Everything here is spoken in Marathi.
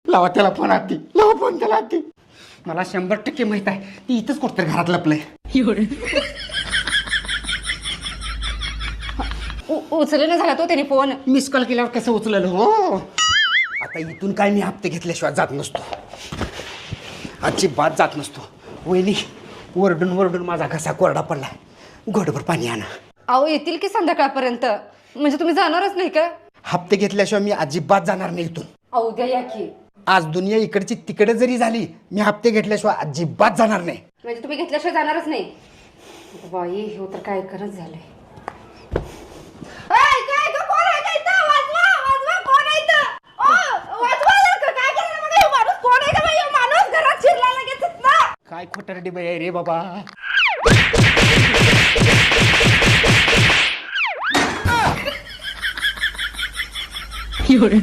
लावा त्याला फोन आती, लावा फोन त्याला आती. मला 100% माहित आहे ती इथंच कुठतरी घरात लपलंय. उचलेला झाला तो त्याने फोन. मिस कॉल केल्यावर कसं उचललं हो. आता इथून काय मी हप्ते घेतल्याशिवाय जात नसतो, अजिबात जात नसतो. वहिनी वरडून वरडून माझा घसा कोरडा पडला, घोटभर पाणी आणा. अहो येतील की संध्याकाळपर्यंत, म्हणजे तुम्ही जाणारच नाही का? हप्ते घेतल्याशिवाय मी अजिबात जाणार नाही इथून. अहो उद्या या की. आज दुनिया इकडची तिकडे जरी झाली, मी हप्ते घेतल्याशिवाय अजिबात जाणार नाही. म्हणजे तुम्ही घेतल्याशिवाय जाणारच नाही. बाई हो तर काय करत झालंय. काय खोटरडी बाई आहे रे बाबा. एवढं